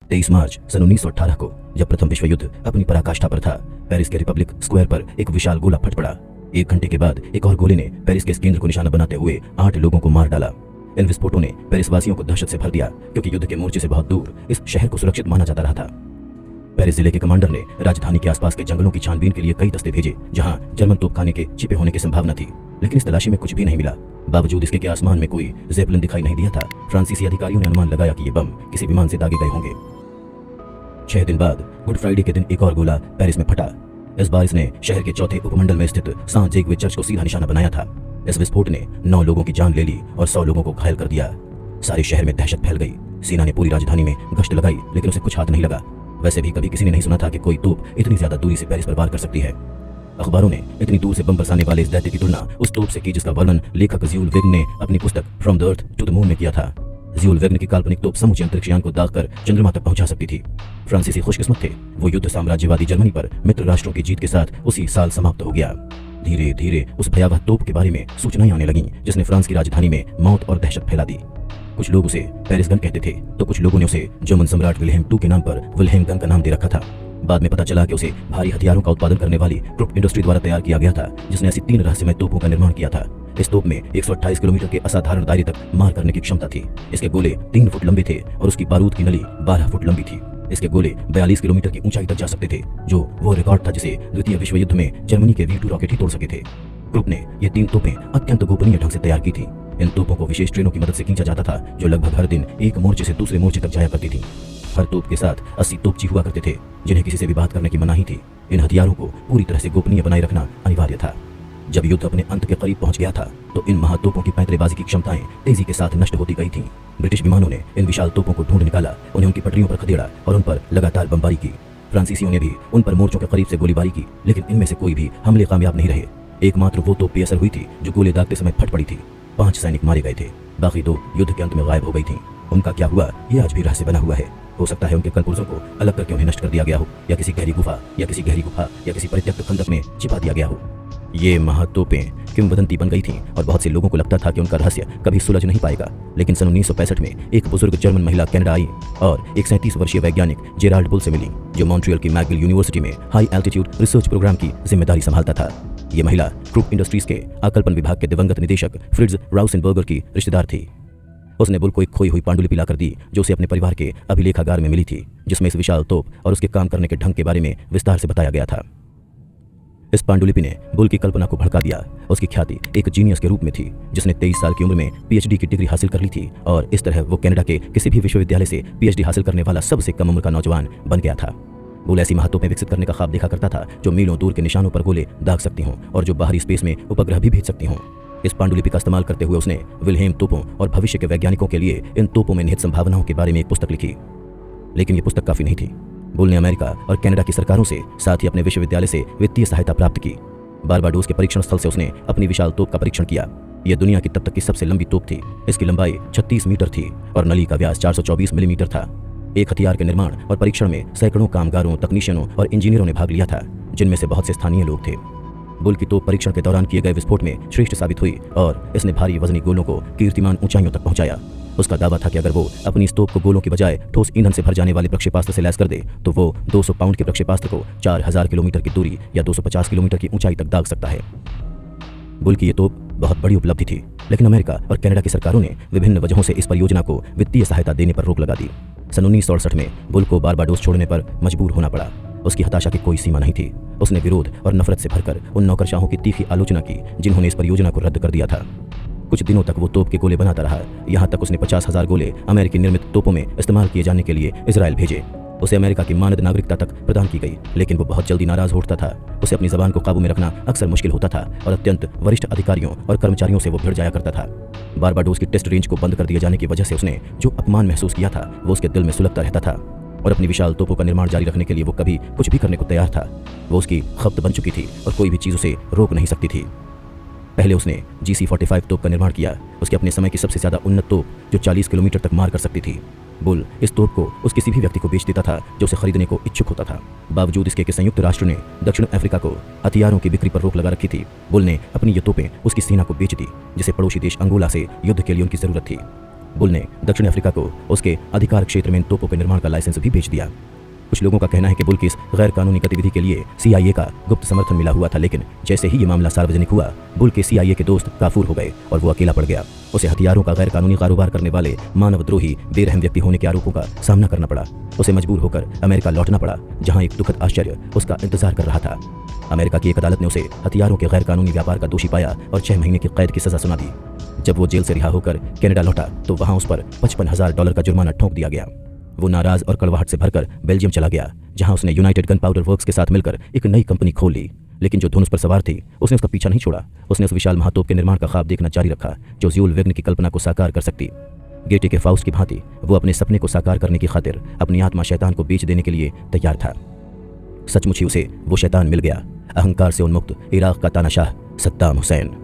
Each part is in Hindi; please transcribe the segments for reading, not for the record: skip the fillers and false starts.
23 मार्च सन 1918 को जब प्रथम विश्व युद्ध अपनी पराकाष्ठा पर था, पेरिस के रिपब्लिक स्क्वायर पर एक विशाल गोला फट पड़ा। 1 घंटे के बाद एक और गोले ने पेरिस के इस केंद्र को निशाना बनाते हुए 8 लोगों को मार डाला। इन विस्फोटों ने पेरिस वासियों को दहशत से भर दिया, क्योंकि युद्ध के मोर्चे से बहुत दूर इस शहर को सुरक्षित माना जाता रहा था। पेरिस जिले के कमांडर ने राजधानी के आसपास के जंगलों की छानबीन के लिए कई दस्ते भेजे, जहां जर्मन तोपखाने के छिपे होने की संभावना थी, लेकिन इस तलाशी में कुछ भी नहीं मिला। बावजूद इसके कि आसमान में कोई ज़ेपेलिन दिखाई नहीं दिया था, फ्रांसीसी अधिकारियों ने अनुमान लगाया कि ये बम किसी विमान से दागे गए होंगे। 6 दिन बाद गुड फ्राइडे के दिन एक और गोला पेरिस में फटा। इस बार इसने शहर के चौथे उपमंडल में स्थित सांत जेगवे चर्च को सीधा निशाना बनाया था। इस विस्फोट ने 9 लोगों की जान ले ली और 100 लोगों को घायल कर दिया। सारे शहर में दहशत फैल गई। सेना ने पूरी राजधानी में गश्त लगाई, लेकिन उसे कुछ हाथ नहीं लगा। वैसे भी कभी किसी ने नहीं सुना था कि कोई तोप इतनी ज्यादा दूरी से पेरिस पर वार कर सकती है। अखबारों ने इतनी दूर से बम बरसाने वाले इस दैत्य की तुलना उस तोप से की जिसका वर्णन लेखक ज़्यूल वेग्न ने अपनी पुस्तक from the earth to the moon में किया था। ज़्यूल वेग्न की काल्पनिक तोप समूचे अंतरिक्षयान को दागकर चंद्रमा तक पहुंचा सकती थी। फ्रांसीसी खुशकिस्मत थे, वो युद्ध साम्राज्यवादी जर्मनी पर मित्र राष्ट्रों की जीत के साथ उसी साल समाप्त हो गया। धीरे धीरे उस भयावह तोप के बारे में सूचनाएं आने लगीं, जिसने फ्रांस की राजधानी में मौत और दहशत फैला दी। कुछ लोग उसे पेरिस गन कहते थे, तो कुछ लोगों ने उसे जर्मन सम्राट विल्हेम II के नाम पर विल्हेम गन का नाम दे रखा था। बाद में पता चला कि उसे भारी हथियारों का उत्पादन करने वाली क्रुप इंडस्ट्री द्वारा तैयार किया गया था, जिसने ऐसी 3 रहस्यमय तोपों का निर्माण किया था। इस तोप में 128 किलोमीटर के असाधारण दायरे तक मार करने की क्षमता थी। इसके गोले 3 फुट लंबे थे और उसकी बारूद की नली 12 फुट लंबी थी। इसके गोले 42 किलोमीटर की ऊंचाई तक जा सकते थे, जो वो रिकॉर्ड था जिसे द्वितीय विश्व युद्ध में जर्मनी के V2 रॉकेट ही तोड़ सके थे। क्रुप ने ये 3 तोपें अत्यंत गोपनीय ढंग से तैयार की थी। इन तोपों को विशेष ट्रेनों की मदद से खींचा जाता था, जो लगभग हर दिन एक मोर्चे से दूसरे मोर्चे तक जाया करती थी। हर तोप के साथ 80 तोपची हुआ करते थे, जिन्हें किसी से भी बात करने की मनाही थी। इन हथियारों को पूरी तरह से गोपनीय बनाए रखना अनिवार्य था। जब युद्ध अपने अंत के करीब पहुंच गया था, तो इन महातोपों की पैंतरेबाजी की क्षमताएं तेजी के साथ नष्ट होती गई थीं। ब्रिटिश विमानों ने इन विशाल तोपों को ढूंढ निकाला, उन्हें उनकी पटरियों पर खदेड़ा और उन पर लगातार बमबारी की। फ्रांसीसियों ने भी उन पर मोर्चों के करीब से गोलीबारी की, लेकिन इनमें से कोई भी हमले कामयाब नहीं रहे। एकमात्र वो तोप बेअसर हुई थी जो गोले दागते समय फट पड़ी थी। 5 सैनिक मारे गए थे, बाकी 2 युद्ध के अंत में गायब हो गई थीं। उनका क्या हुआ, ये आज भी रहस्य बना हुआ है। हो सकता है उनके कलपुर्जों को अलग करके उन्हें नष्ट कर दिया गया हो, या किसी गहरी गुफा या किसी परित्यक्त खंडक में छिपा दिया गया हो। ये महातोपें किंवदंती बन गई थीं और बहुत से लोगों को लगता था कि उनका रहस्य कभी सुलझ नहीं पाएगा। लेकिन सन 1965 में एक बुजुर्ग जर्मन महिला कनाडा आई और एक 37 वर्षीय वैज्ञानिक जेराल्ड बुल से मिली, जो मॉन्ट्रियल की मैकगिल यूनिवर्सिटी में हाई एल्टीट्यूड रिसर्च प्रोग्राम की जिम्मेदारी संभालता था। ये महिला क्रुप इंडस्ट्रीज के आकल्पन विभाग के दिवंगत निदेशक फ्रिट्ज राउसेनबर्गर की रिश्तेदार थी। उसने बुल को एक खोई हुई पांडुलिपि लाकर दी, जो उसे अपने परिवार के अभिलेखागार में मिली थी, जिसमें इस विशाल तोप और उसके काम करने के ढंग के बारे में विस्तार से बताया गया था। इस पांडुलिपि ने बुल की कल्पना को भड़का दिया। उसकी ख्याति एक जीनियस के रूप में थी, जिसने 23 साल की उम्र में PhD की डिग्री हासिल कर ली थी, और इस तरह वो कनाडा के किसी भी विश्वविद्यालय से PhD हासिल करने वाला सबसे कम उम्र का नौजवान बन गया था। बुल ऐसी महातोपें विकसित करने का ख्वाब देखा करता था, जो मीलों दूर के निशानों पर गोले दाग सकती हों और जो बाहरी स्पेस में उपग्रह भी भेज सकती हों। इस पांडुलिपि का इस्तेमाल करते हुए उसने विल्हेम तोपों और भविष्य के वैज्ञानिकों के लिए इन तोपों में निहित संभावनाओं के बारे में एक पुस्तक लिखी। लेकिन ये पुस्तक काफी नहीं थी। बुल ने अमेरिका और कनाडा की सरकारों से, साथ ही अपने विश्वविद्यालय से वित्तीय सहायता प्राप्त की। बारबाडोस के परीक्षण स्थल से उसने अपनी विशाल तोप का परीक्षण किया। यह दुनिया की तब तक की सबसे लंबी तोप थी। इसकी लंबाई 36 मीटर थी और नली का व्यास 424 मिलीमीटर था। एक हथियार के निर्माण और परीक्षण में सैकड़ों कामगारों, तकनीशियनों और इंजीनियरों ने भाग लिया था, जिनमें से बहुत से स्थानीय लोग थे। बुल की तोप परीक्षण के दौरान किए गए विस्फोट में श्रेष्ठ साबित हुई और इसने भारी वजनी गोलों को कीर्तिमान ऊंचाइयों तक पहुंचाया। उसका दावा था कि अगर वो अपनी इस तोप को गोलों की बजाय ठोस ईंधन से भर जाने वाले प्रक्षेपास्त्र से लैस कर दे, तो वो 200 पाउंड के प्रक्षेपास्त्र को 4000 किलोमीटर की दूरी या 250 किलोमीटर की ऊंचाई तक दाग सकता है। बुल की ये तोप बहुत बड़ी उपलब्धि थी, लेकिन अमेरिका और कनाडा की सरकारों ने विभिन्न वजहों से इस परियोजना को वित्तीय सहायता देने पर रोक लगा दी। सन 1968 में बुल को बारबाडोस छोड़ने पर मजबूर होना पड़ा। उसकी हताशा की कोई सीमा नहीं थी। उसने विरोध और नफरत से भरकर उन नौकरशाहों की तीखी आलोचना की, जिन्होंने इस परियोजना को रद्द कर दिया था। कुछ दिनों तक वो तोप के गोले बनाता रहा। यहाँ तक उसने 50,000 गोले अमेरिकी निर्मित तोपों में इस्तेमाल किए जाने के लिए इजराइल भेजे। उसे अमेरिका की मानद नागरिकता तक प्रदान की गई, लेकिन वो बहुत जल्दी नाराज हो उठता था। उसे अपनी जबान को काबू में रखना अक्सर मुश्किल होता था और अत्यंत वरिष्ठ अधिकारियों और कर्मचारियों से वो भिड़ जाया करता था। बारबाडोस की टेस्ट रेंज को बंद कर दिए जाने की वजह से उसने जो अपमान महसूस किया था, वो उसके दिल में सुलगता रहता था और अपनी विशाल तोपों का निर्माण जारी रखने के लिए वो कभी कुछ भी करने को तैयार था। वो उसकी खपत बन चुकी थी और कोई भी चीज उसे रोक नहीं सकती थी। पहले उसने GC-45 तोप का निर्माण किया, उसके अपने समय की सबसे ज्यादा उन्नत तोप, जो 40 किलोमीटर तक मार कर सकती थी। बुल इस तोप को उस किसी भी व्यक्ति को बेच देता था जो उसे खरीदने को इच्छुक होता था। बावजूद इसके कि संयुक्त राष्ट्र ने दक्षिण अफ्रीका को हथियारों की बिक्री पर रोक लगा रखी थी, बुल ने अपनी ये तोपें उसकी सेना को बेच दी, जिसे पड़ोसी देश अंगोला से युद्ध के लिए उनकी जरूरत थी। बुल ने दक्षिण अफ्रीका को उसके अधिकार क्षेत्र में इन तोपों के निर्माण का लाइसेंस भी बेच दिया। कुछ लोगों का कहना है कि बुल की इस गैर कानूनी गतिविधि के लिए CIA का गुप्त समर्थन मिला हुआ था, लेकिन जैसे ही ये मामला सार्वजनिक हुआ, बुल के CIA के दोस्त काफूर हो गए और वो अकेला पड़ गया। उसे हथियारों का गैर कानूनी कारोबार करने वाले मानवद्रोही बेरहम व्यक्ति होने के आरोपों का सामना करना पड़ा। उसे मजबूर होकर अमेरिका लौटना पड़ा, जहां एक दुखद आश्चर्य उसका इंतजार कर रहा था। अमेरिका की एक अदालत ने उसे हथियारों के गैर कानूनी व्यापार का दोषी पाया और 6 महीने की कैद की सजा सुना दी। जब वो जेल से रिहा होकर कनाडा लौटा तो वहां उस पर $55,000 का जुर्माना ठोक दिया गया। वो नाराज और कड़वाहट से भरकर बेल्जियम चला गया, जहां उसने यूनाइटेड गन पाउडर वर्क्स के साथ मिलकर एक नई कंपनी खोल ली। लेकिन जो धुन उस पर सवार थी, उसने उसका पीछा नहीं छोड़ा। उसने उस विशाल महातोप के निर्माण का ख्वाब देखना जारी रखा, जो ज़्यूल वेर्न की कल्पना को साकार कर सकती। गेटे के फाउस्ट की भांति वो अपने सपने को साकार करने की खातिर अपनी आत्मा शैतान को बेच देने के लिए तैयार था। सचमुच ही उसे वो शैतान मिल गया, अहंकार से उन्मुक्त इराक का तानाशाह सद्दाम हुसैन।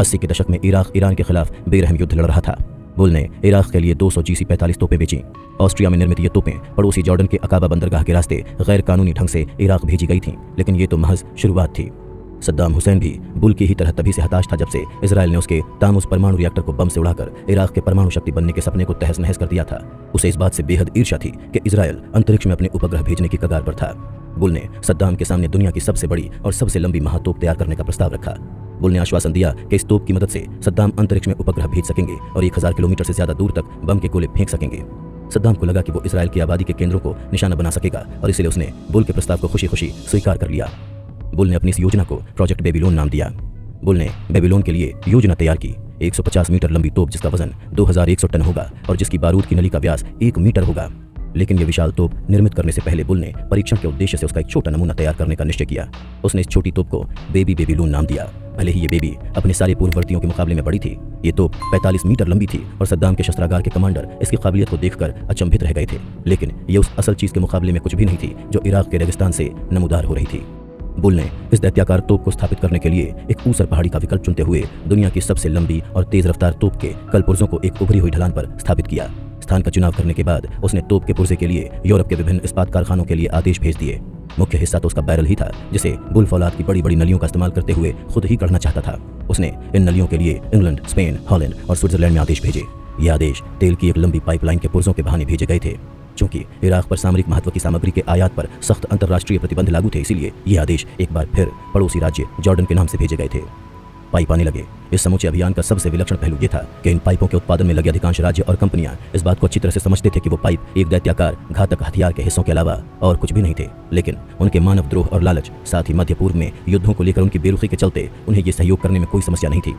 80 के दशक में इराक ईरान के खिलाफ बेरहम युद्ध लड़ रहा था। बुल ने इराक के लिए 200 GC-45 तोपें बेची। ऑस्ट्रिया में निर्मित ये तोपें पड़ोसी जॉर्डन के अकाबा बंदरगाह के रास्ते गैर कानूनी ढंग से इराक भेजी गई थीं, लेकिन ये तो महज शुरुआत थी। सद्दाम हुसैन भी बुल की ही तरह तभी से हताश था जब से इजराइल ने उसके तामुस परमाणु रिएक्टर को बम से उड़ाकर इराक के परमाणु शक्ति बनने के सपने को तहस नहस कर दिया था। उसे इस बात से बेहद ईर्ष्या थी कि इजराइल अंतरिक्ष में अपने उपग्रह भेजने की कगार पर था। बुल ने सद्दाम के सामने दुनिया की सबसे बड़ी और सबसे लंबी महातोप तैयार करने का प्रस्ताव रखा। बुल ने आश्वासन दिया कि इस तोप की मदद से सद्दाम अंतरिक्ष में उपग्रह भेज सकेंगे और 1000 किलोमीटर से ज्यादा दूर तक बम के गोले फेंक सकेंगे। सद्दाम को लगा कि वो इजराइल की आबादी के केंद्रों को निशाना बना सकेगा और इसलिए उसने बुल के प्रस्ताव को खुशी खुशी स्वीकार कर लिया। बुल ने अपनी इस योजना को प्रोजेक्ट बेबीलोन नाम दिया। बुल ने बेबीलोन के लिए योजना तैयार की। 150 मीटर लंबी तोप जिसका वजन 2100 टन होगा और जिसकी बारूद की नली का व्यास 1 मीटर होगा। लेकिन यह विशाल तोप निर्मित करने से पहले बुल ने परीक्षण के उद्देश्य से उसका एक छोटा नमूना तैयार करने का निश्चय किया। उसने इस छोटी तोप को बेबीलोन नाम दिया। भले ही ये बेबी अपने सारे पूर्ववर्तियों के मुकाबले में बड़ी थी, ये तोप 45 मीटर लंबी थी और सद्दाम के शस्त्रागार के कमांडर इसकी काबिलियत को देखकर अचंभित रह गए थे। लेकिन ये उस असल चीज के मुकाबले में कुछ भी नहीं थी जो इराक के रेगिस्तान से नमूदार हो रही थी। बुल ने इस दैत्याकार तोप को स्थापित करने के लिए एक ऊसर पहाड़ी का विकल्प चुनते हुए दुनिया की सबसे लंबी और तेज रफ्तार तोप के कलपुर्जों को एक उभरी हुई ढलान पर स्थापित किया। स्थान का चुनाव करने के बाद उसने तोप के पुर्जे के लिए यूरोप के विभिन्न इस्पात कारखानों के लिए आदेश भेज दिए। मुख्य हिस्सा तो उसका बैरल ही था, जिसे बुल फौलाद की बड़ी बड़ी नलियों का इस्तेमाल करते हुए खुद ही गढ़ना चाहता था। उसने इन नलियों के लिए इंग्लैंड, स्पेन, हॉलैंड और स्विट्जरलैंड में आदेश भेजे। ये आदेश तेल की एक लंबी पाइपलाइन के पुर्जों के बहाने भेजे गए थे। चूंकि इराक पर सामरिक महत्व की सामग्री के आयात पर सख्त अंतर्राष्ट्रीय प्रतिबंध लागू थे, इसीलिए ये आदेश एक बार फिर पड़ोसी राज्य जॉर्डन के नाम से भेजे गए थे। पाइप आने लगे। इस समूचे अभियान का सबसे विलक्षण पहलू ये था कि इन पाइपों के उत्पादन में लगे अधिकांश राज्य और कंपनियां इस बात को अच्छी तरह से समझते थे कि वो पाइप एक दैत्याकार घातक हथियार के हिस्सों के अलावा और कुछ भी नहीं थे। लेकिन उनके मानव द्रोह और लालच, साथ ही मध्य पूर्व में युद्धों को लेकर उनकी बेरुखी के चलते उन्हें ये सहयोग करने में कोई समस्या नहीं थी।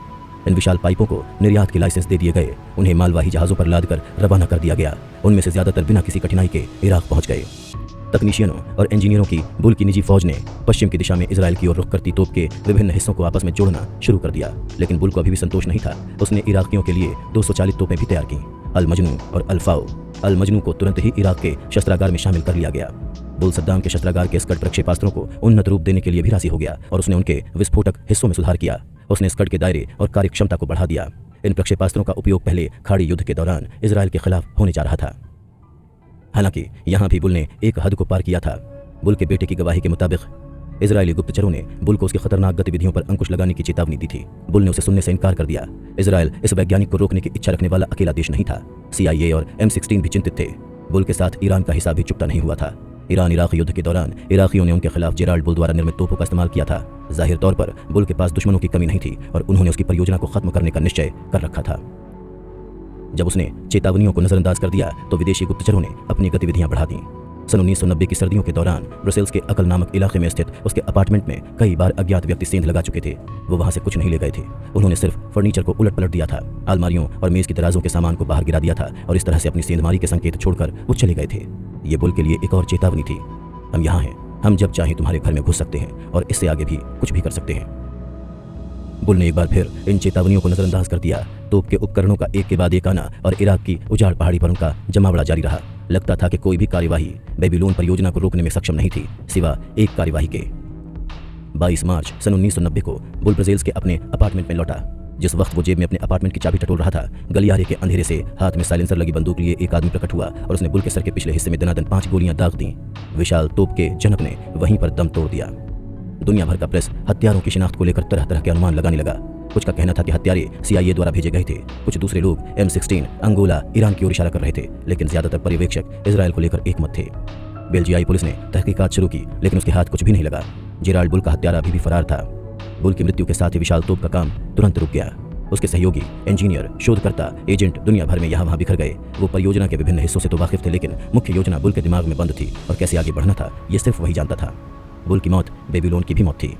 इन विशाल पाइपों को निर्यात के लाइसेंस दे दिए गए। उन्हें मालवाही जहाजों पर लादकर रवाना कर दिया गया। उनमें से ज्यादातर बिना किसी कठिनाई के इराक पहुंच गए। तकनीशियनों और इंजीनियरों की बुल की निजी फौज ने पश्चिम की दिशा में इजराइल की ओर रुख करती तोप के विभिन्न हिस्सों को आपस में जोड़ना शुरू कर दिया। लेकिन बुल को अभी भी संतोष नहीं था। उसने इराकियों के लिए 240 तोपें भी तैयार की। अल मजनू और अल फाओ। अल मजनू को तुरंत ही इराक के शस्त्रागार में शामिल कर लिया गया। बुल सद्दाम के शस्त्रागार के स्कड प्रक्षेपास्त्रों को उन्नत रूप देने के लिए भी राजी हो गया और उसने उनके विस्फोटक हिस्सों में सुधार किया। उसने स्कड के दायरे और कार्यक्षमता को बढ़ा दिया। इन प्रक्षेपास्त्रों का उपयोग पहले खाड़ी युद्ध के दौरान इजराइल के खिलाफ होने जा रहा था। हालांकि यहां भी बुल ने एक हद को पार किया था। बुल के बेटे की गवाही के मुताबिक इजरायली गुप्तचरों ने बुल को उसकी खतरनाक गतिविधियों पर अंकुश लगाने की चेतावनी दी थी। बुल ने उसे सुनने से इनकार कर दिया। इजराइल इस वैज्ञानिक को रोकने की इच्छा रखने वाला अकेला देश नहीं था। CIA और M16 भी चिंतित थे। बुल के साथ ईरान का हिसाब भी चुकता नहीं हुआ था। ईरान इराक युद्ध के दौरान इराकियों ने उनके खिलाफ जेराल्ड बुल द्वारा निर्मित तोपों का इस्तेमाल किया था। जाहिर तौर पर बुल के पास दुश्मनों की कमी नहीं थी और उन्होंने उसकी परियोजना को खत्म करने का निश्चय कर रखा था। जब उसने चेतावनियों को नजरअंदाज कर दिया तो विदेशी गुप्तचरों ने अपनी गतिविधियां बढ़ा दी। सन 1990 की सर्दियों के दौरान ब्रसेल्स के अकल नामक इलाके में स्थित उसके अपार्टमेंट में कई बार अज्ञात व्यक्ति सेंध लगा चुके थे। वो वहां से कुछ नहीं ले गए थे। उन्होंने सिर्फ फर्नीचर को उलट पलट दिया था, अलमारियों और मेज की दराजों के सामान को बाहर गिरा दिया था और इस तरह से अपनी सेंधमारी के संकेत छोड़कर वो चले गए थे। ये बुल के लिए एक और चेतावनी थी। हम यहाँ हैं, हम जब चाहें तुम्हारे घर में घुस सकते हैं और इससे आगे भी कुछ भी कर सकते हैं। बुल ने एक बार फिर इन चेतावनियों को नजरअंदाज कर दिया। तोप के उपकरणों का एक के बाद एक आना और इराक की उजाड़ पहाड़ी पर उनका जमावड़ा जारी रहा। लगता था कि कोई भी कार्यवाही बेबीलोन परियोजना को रोकने में सक्षम नहीं थी, सिवा एक कार्यवाही के। 22 मार्च सन 1990 को बुल ब्रसेल्स के अपने अपार्टमेंट में लौटा। जिस वक्त वो जेब में अपने अपार्टमेंट की चाबी टटोल रहा था, गलियारे के अंधेरे से हाथ में साइलेंसर लगी बंदूक लिए एक आदमी प्रकट हुआ और उसने बुल के सर के पिछले हिस्से में दनादन 5 गोलियां दाग दी। विशाल तोप के जनक ने वहीं पर दम तोड़ दिया। दुनिया भर का प्रेस हत्यारों की शिनाख्त को लेकर तरह तरह के अनुमान लगाने लगा। कुछ का कहना था कि हत्यारे CIA द्वारा भेजे गए थे। कुछ दूसरे लोग M16 अंगोला ईरान की ओर इशारा कर रहे थे, लेकिन ज्यादातर पर्यवेक्षक इजराइल को लेकर एकमत थे। बेल्जियाई पुलिस ने तहकीकात शुरू की, लेकिन उसके हाथ कुछ भी नहीं लगा। जेराल्ड बुल का हत्यारा अभी भी फरार था। बुल की मृत्यु के साथ ही विशाल तोप का काम तुरंत रुक गया। उसके सहयोगी, इंजीनियर, शोधकर्ता, एजेंट दुनिया भर में यहाँ वहाँ बिखर गए। वो परियोजना के विभिन्न हिस्सों से तो वाकिफ थे, लेकिन मुख्य योजना बुल के दिमाग में बंद थी और कैसे आगे बढ़ना था ये सिर्फ वही जानता था। बुल की मौत बेबीलोन की भी मौत थी।